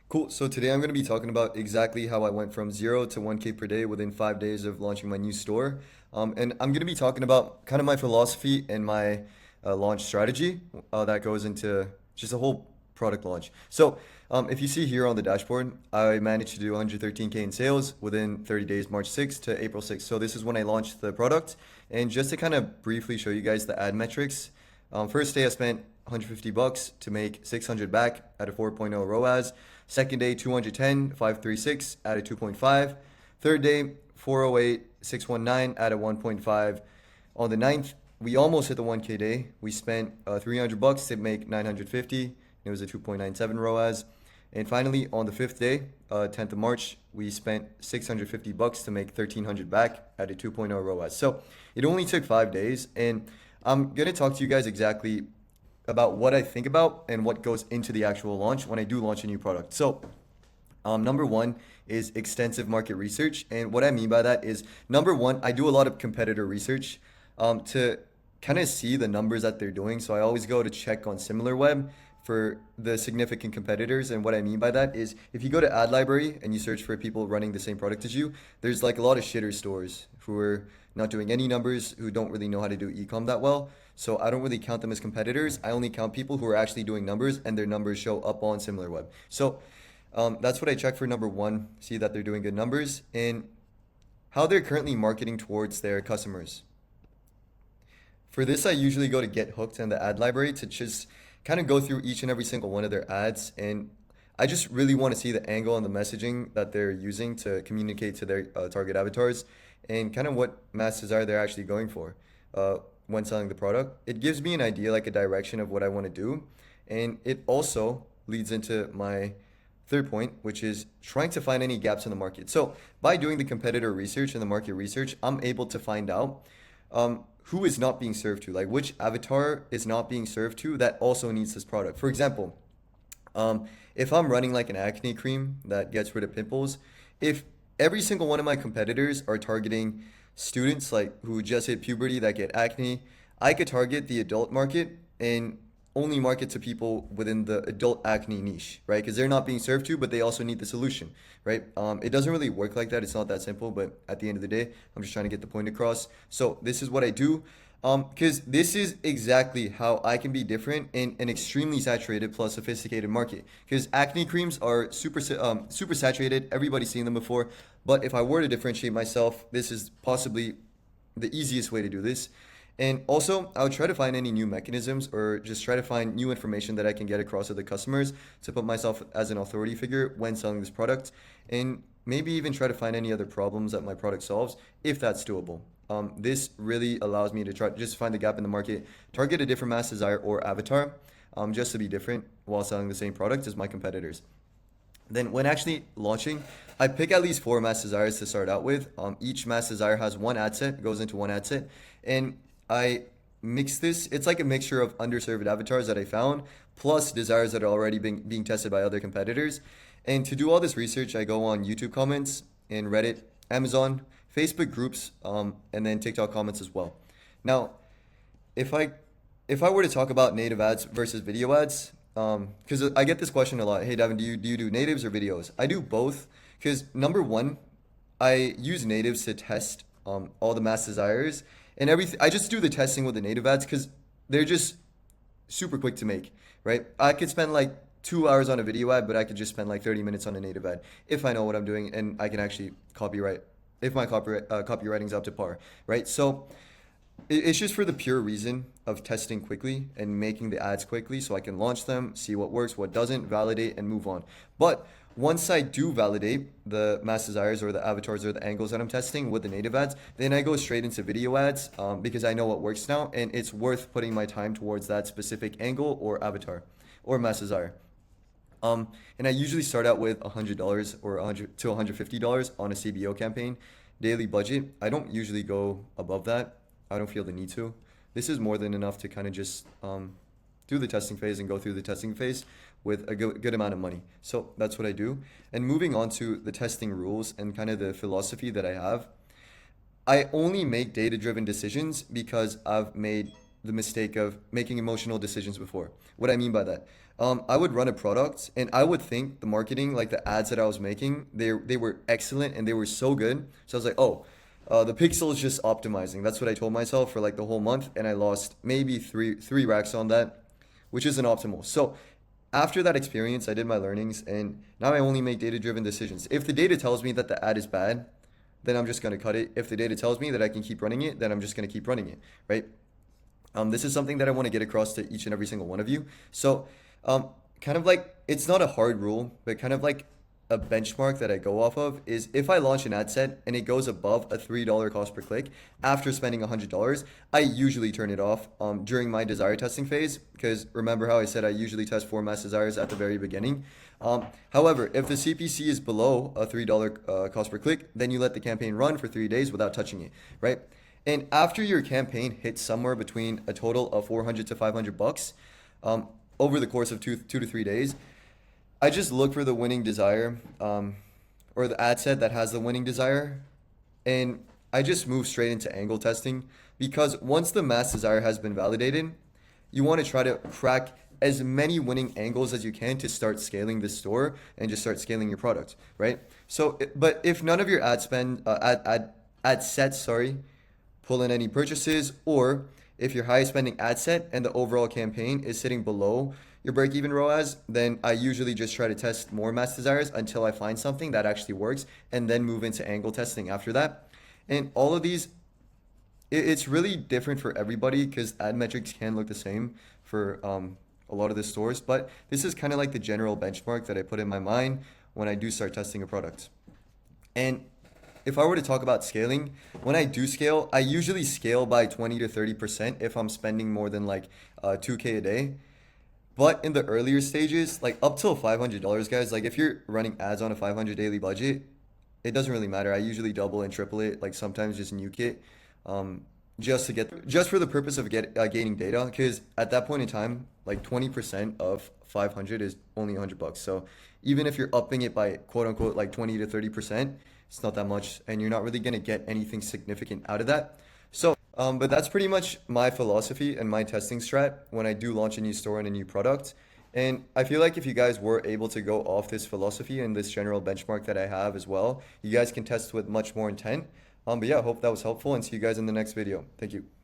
Cool. So today I'm going to be talking about exactly how I went from 0 to 1K per day within 5 days of launching my new store. And I'm going to be talking about kind of my philosophy and my launch strategy that goes into just a whole product launch. So if you see here on the dashboard, I managed to do 113K in sales within 30 days, March 6th to April 6th. So this is when I launched the product. And just to kind of briefly show you guys the ad metrics, first day I spent 150 bucks to make 600 back at a 4.0 ROAS. Second day, 210, 536 at a 2.5. Third day, 408, 619 at a 1.5. On the ninth, we almost hit the 1K day. We spent 300 bucks to make 950. It was a 2.97 ROAS. And finally, on the fifth day, 10th of March, we spent 650 bucks to make 1300 back at a 2.0 ROAS. So it only took 5 days. And I'm going to talk to you guys exactly about what I think about and what goes into the actual launch when I do launch a new product. So, number one is extensive market research. And what I mean by that is number one, I do a lot of competitor research to kind of see the numbers that they're doing. So I always go to check on similarweb for the significant competitors. And what I mean by that is if you go to ad library and you search for people running the same product as you, there's like a lot of shitter stores who are not doing any numbers, who don't really know how to do ecom that well. So I don't really count them as competitors. I only count people who are actually doing numbers and their numbers show up on similarweb. So that's what I check for number one, see that they're doing good numbers and how they're currently marketing towards their customers. For this, I usually go to Get Hooked and the ad library to just kind of go through each and every single one of their ads. And I just really want to see the angle and the messaging that they're using to communicate to their target avatars and kind of what mass desire they're actually going for when selling the product. It gives me an idea, like a direction of what I want to do. And it also leads into my third point, which is trying to find any gaps in the market. So by doing the competitor research and the market research, I'm able to find out who is not being served to, like which avatar is not being served to that also needs this product. For example, if I'm running like an acne cream that gets rid of pimples, if every single one of my competitors are targeting students like who just hit puberty that get acne, I could target the adult market and only market to people within the adult acne niche, right? Because they're not being served to, but they also need the solution, right? It doesn't really work like that. It's not that simple, but at the end of the day, I'm just trying to get the point across. So this is what I do. Because this is exactly how I can be different in an extremely saturated plus sophisticated market. Because acne creams are super saturated. Everybody's seen them before. But if I were to differentiate myself, this is possibly the easiest way to do this. And also, I would try to find any new mechanisms or just try to find new information that I can get across to the customers to put myself as an authority figure when selling this product. And maybe even try to find any other problems that my product solves if that's doable. This really allows me to try just find the gap in the market, target a different mass desire or avatar, just to be different while selling the same product as my competitors. Then when actually launching, I pick at least four mass desires to start out with. Each mass desire has one ad set, goes into one ad set, and I mix this. It's like a mixture of underserved avatars that I found, plus desires that are already being tested by other competitors. And to do all this research, I go on YouTube comments and Reddit, Amazon, Facebook groups, and then TikTok comments as well. Now, if I if I were to talk about native ads versus video ads, because I get this question a lot. Hey, Davin, do you do natives or videos? I do both. Because number one, I use natives to test all the mass desires and everything. I just do the testing with the native ads because they're just super quick to make, right? I could spend like 2 hours on a video ad, but I could just spend like 30 minutes on a native ad if I know what I'm doing and I can actually copyright if my copywriting's up to par, right? So it's just for the pure reason of testing quickly and making the ads quickly so I can launch them, see what works, what doesn't, validate, and move on. But once I do validate the mass desires or the avatars or the angles that I'm testing with the native ads, then I go straight into video ads because I know what works now and it's worth putting my time towards that specific angle or avatar or mass desire. And I usually start out with $100 or $100 to $150 on a CBO campaign, daily budget. I don't usually go above that. I don't feel the need to. This is more than enough to kind of just do the testing phase and go through the testing phase with a good amount of money. So that's what I do. And moving on to the testing rules and kind of the philosophy that I have, I only make data-driven decisions because I've made the mistake of making emotional decisions before. What I mean by that, I would run a product and I would think the marketing, like the ads that I was making, they were excellent and they were so good. So I was like, oh, the pixel is just optimizing. That's what I told myself for like the whole month, and I lost maybe three racks on that, which isn't optimal. So after that experience, I did my learnings, and now I only make data-driven decisions. If the data tells me that the ad is bad, then I'm just gonna cut it. If the data tells me that I can keep running it, then I'm just gonna keep running it, right? This is something that I want to get across to each and every single one of you. So, kind of like it's not a hard rule, but kind of like a benchmark that I go off of is if I launch an ad set and it goes above a $3 cost per click after spending $100, I usually turn it off during my desire testing phase, because remember how I said I usually test 4 mass desires at the very beginning. However, if the CPC is below a $3 cost per click, then you let the campaign run for 3 days without touching it, right? And after your campaign hits somewhere between a total of 400 to 500 bucks over the course of 2 to 3 days, I just look for the winning desire or the ad set that has the winning desire, and I just move straight into angle testing, because once the mass desire has been validated, you want to try to crack as many winning angles as you can to start scaling the store and just start scaling your product, right? So, but if none of your ad sets, sorry, pull in any purchases, or if your highest spending ad set and the overall campaign is sitting below your break-even ROAS, then I usually just try to test more mass desires until I find something that actually works, and then move into angle testing after that. And all of these, it's really different for everybody because ad metrics can look the same for a lot of the stores, but this is kind of like the general benchmark that I put in my mind when I do start testing a product. And if I were to talk about scaling, when I do scale, I usually scale by 20 to 30% if I'm spending more than like 2K a day. But in the earlier stages, like up till $500, guys, like if you're running ads on a 500 daily budget, it doesn't really matter. I usually double and triple it, like sometimes just nuke it, just for the purpose of gaining data. Because at that point in time, like 20% of 500 is only 100 bucks. So even if you're upping it by quote unquote like 20 to 30%, it's not that much, and you're not really gonna get anything significant out of that. So, but that's pretty much my philosophy and my testing strat when I do launch a new store and a new product. And I feel like if you guys were able to go off this philosophy and this general benchmark that I have as well, you guys can test with much more intent. But yeah, I hope that was helpful, and see you guys in the next video. Thank you.